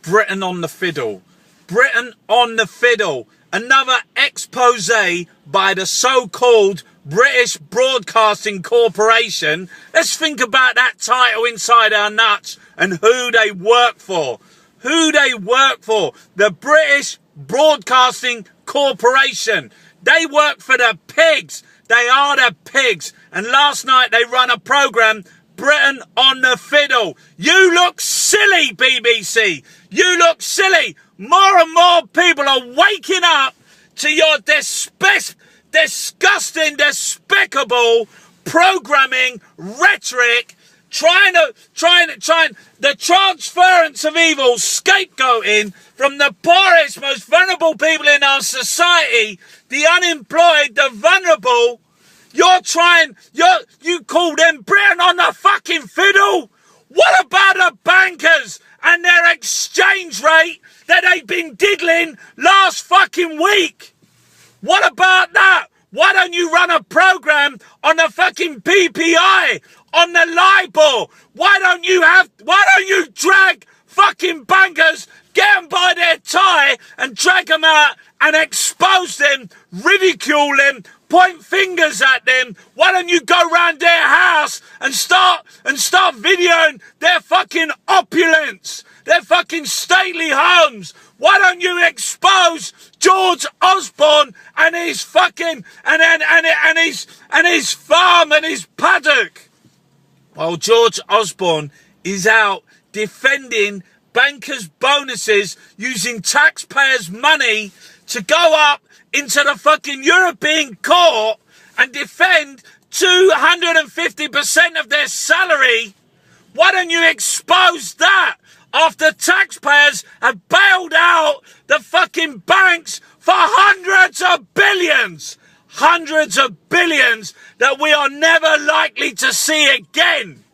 Britain on the fiddle. Britain on the fiddle. Another expose by the so-called British Broadcasting Corporation. Let's think about that title inside our nuts and who they work for. Who they work for. The British Broadcasting Corporation. They work for the pigs. They are the pigs. And last night they run a programme, Britain on the Fiddle. You look silly, BBC. You look silly. More and more people are waking up to your disgusting, despicable programming, rhetoric, trying the transference of evil, scapegoating from the poorest, most vulnerable people in our society, the unemployed, the vulnerable. You call them Britain on the fucking fiddle? What about the bankers and their exchange rate that they've been diddling last fucking week? What about that? Why don't you run a programme on the fucking PPI, on the LIBOR? Why don't you drag fucking bankers, get them by their tie and drag them out and expose them, ridicule them, point fingers at them? Why don't you go round their house and start videoing their fucking opulence, their fucking stately homes? Why don't you expose George Osborne and his fucking and his farm and his paddock? Well, George Osborne is out defending bankers' bonuses using taxpayers' money to go up into the fucking European court and defend 250% of their salary. Why don't you expose that after taxpayers have bailed out the fucking banks for hundreds of billions that we are never likely to see again?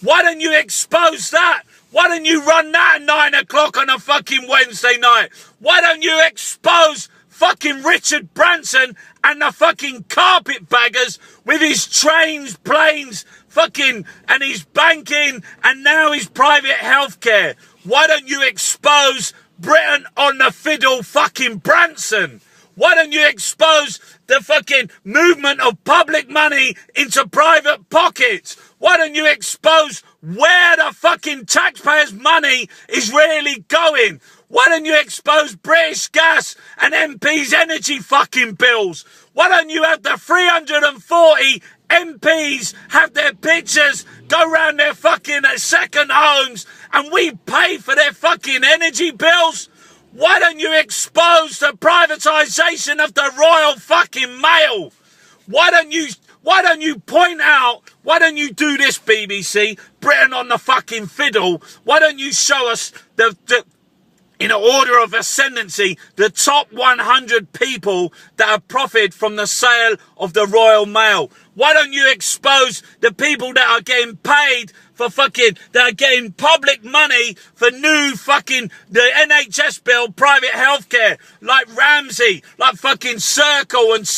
Why don't you expose that? Why don't you run that at 9 o'clock on a fucking Wednesday night? Why don't you expose fucking Richard Branson and the fucking carpetbaggers with his trains, planes, fucking, and his banking, and now his private healthcare? Why don't you expose Britain on the fiddle fucking Branson? Why don't you expose the fucking movement of public money into private pockets? Why don't you expose where the fucking taxpayers' money is really going? Why don't you expose British Gas and MPs' energy fucking bills? Why don't you have the 340 MPs have their pictures go round their fucking second homes and we pay for their fucking energy bills? Why don't you expose the privatisation of the Royal fucking Mail? Why don't you point out, why don't you do this, BBC, Britain on the fucking fiddle? Why don't you show us in order of ascendancy, the top 100 people that have profited from the sale of the Royal Mail? Why don't you expose the people that are getting paid for fucking, that are getting public money for new fucking, the NHS bill, private healthcare, like Ramsey, like fucking Serco and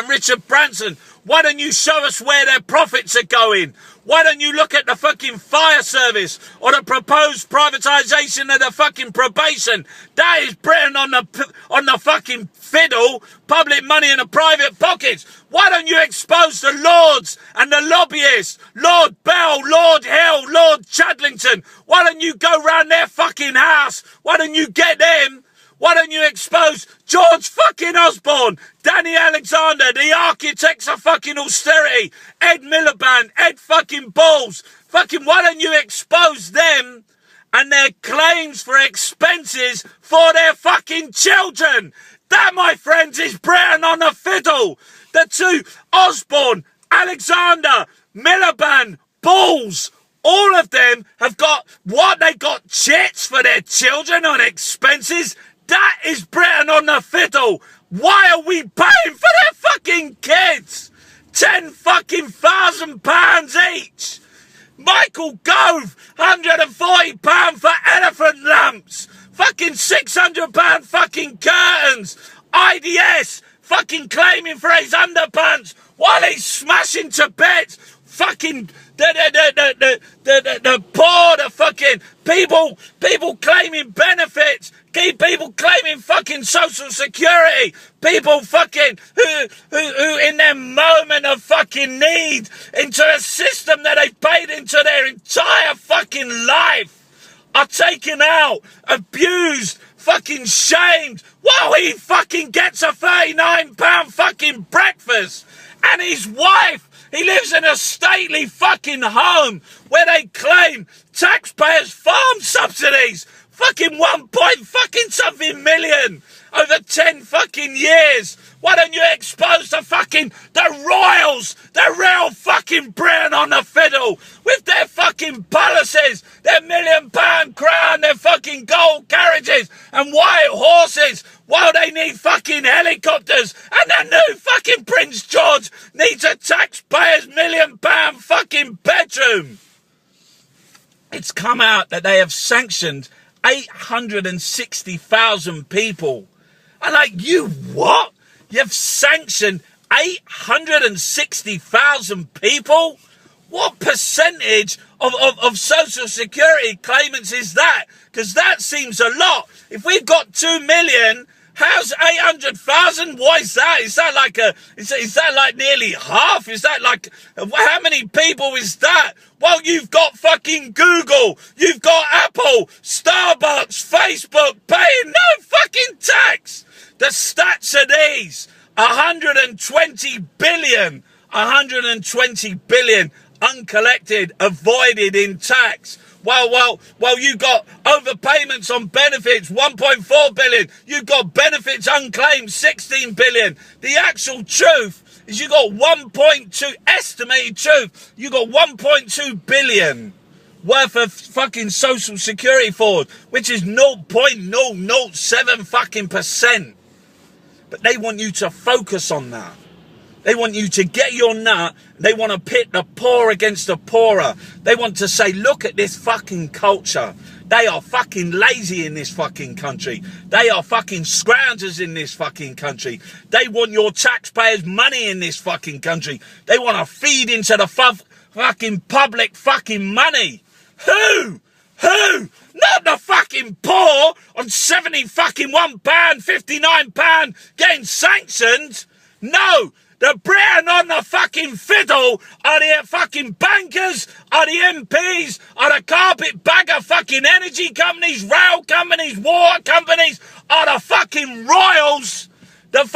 Richard Branson? Why don't you show us where their profits are going? Why don't you look at the fucking fire service or the proposed privatisation of the fucking probation? That is Britain on the fucking fiddle, public money in the private pockets. Why don't you expose the lords and the lobbyists, Lord Bell, Lord Hill, Lord Chadlington? Why don't you go round their fucking house? Why don't you get them? Why don't you expose George fucking Osborne, Danny Alexander, the architects of fucking austerity, Ed Miliband, Ed fucking Balls? Fucking, why don't you expose them and their claims for expenses for their fucking children? That, my friends, is Britain on the fiddle. The two, Osborne, Alexander, Miliband, Balls, all of them have got, what, they got chits for their children on expenses? That is Britain on the fiddle. Why are we paying for their fucking kids? £10,000 each. Michael Gove, £140 for elephant lamps. Fucking £600 fucking curtains. IDS fucking claiming for his underpants while he's smashing to bits fucking the poor, the fucking people claiming benefits, people claiming fucking social security, people fucking who in their moment of fucking need into a system that they've paid into their entire fucking life are taken out, abused, fucking shamed, while he fucking gets a £39 fucking breakfast. And his wife, he lives in a stately fucking home where they claim taxpayers' farm subsidies, fucking 1 point fucking something million over 10 fucking years. Why don't you expose the royals, the real fucking Britain on the fiddle, with their fucking policies, their £1 million crown, their fucking gold carriages and white horses, while they need fucking helicopters, and the new fucking Prince George needs a taxpayer's £1 million fucking bedroom. It's come out that they have sanctioned 860,000 people. And like, you what? You've sanctioned 860,000 people? What percentage of social security claimants is that? Because that seems a lot. If we've got 2 million, how's 800,000? What is that? Is that like is that like nearly half? Is that like, how many people is that? Well, you've got fucking Google, you've got Apple, Starbucks, Facebook paying no fucking tax. The stats are these: 120 billion uncollected, avoided in tax. Well, you got overpayments on benefits, 1.4 billion. You've got benefits unclaimed, 16 billion. The actual truth is you got estimated truth, you got 1.2 billion worth of fucking social security fraud, which is 0.007 fucking percent. But they want you to focus on that. They want you to get your nut. They want to pit the poor against the poorer. They want to say, look at this fucking culture. They are fucking lazy in this fucking country. They are fucking scroungers in this fucking country. They want your taxpayers' money in this fucking country. They want to feed into the fucking public fucking money. Who? Not the fucking poor on 70 fucking £1, £59 getting sanctioned. No. The Britain on the fucking fiddle are the fucking bankers, are the MPs, are the carpetbagger fucking energy companies, rail companies, water companies, are the fucking royals, the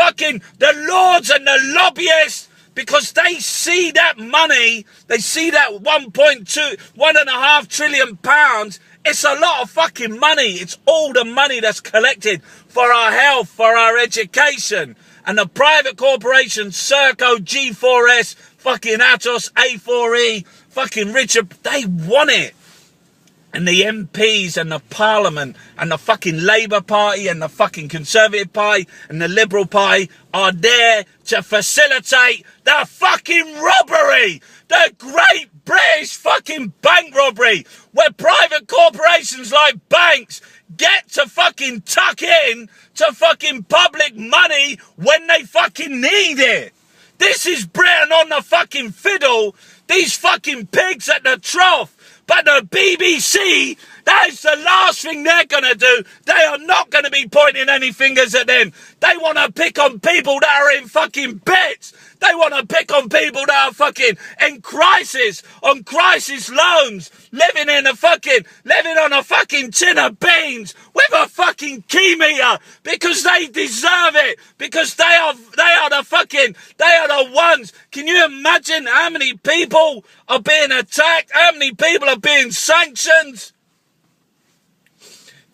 lords and the lobbyists, because they see that money, they see that 1.5 trillion pounds. It's a lot of fucking money. It's all the money that's collected for our health, for our education. And the private corporations, Serco, G4S, fucking Atos, A4E, fucking Richard, they want it. And the MPs and the Parliament and the fucking Labour Party and the fucking Conservative Party and the Liberal Party are there to facilitate the fucking robbery. The Great British fucking bank robbery, where private corporations like banks get to fucking tuck in to fucking public money when they fucking need it. This is Britain on the fucking fiddle. These fucking pigs at the trough. But the BBC, that is the last thing they're going to do. They are not going to be pointing any fingers at them. They want to pick on people that are in fucking bits. They want to pick on people that are fucking in crisis, on crisis loans, living on a fucking tin of beans with a fucking key meter, because they deserve it, because they are the ones. Can you imagine how many people are being attacked? How many people are being sanctioned?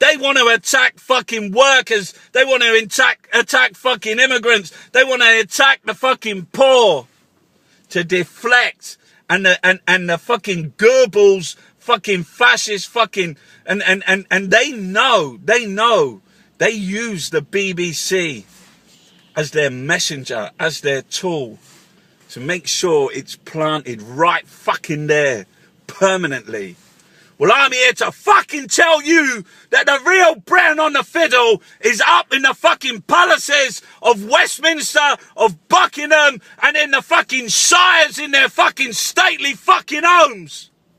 They want to attack fucking workers. They want to attack fucking immigrants. They want to attack the fucking poor to deflect. And the fucking Goebbels, fucking fascist fucking, and they know, they use the BBC as their messenger, as their tool to make sure it's planted right fucking there permanently. Well, I'm here to fucking tell you that the real Brown on the fiddle is up in the fucking palaces of Westminster, of Buckingham, and in the fucking shires in their fucking stately fucking homes.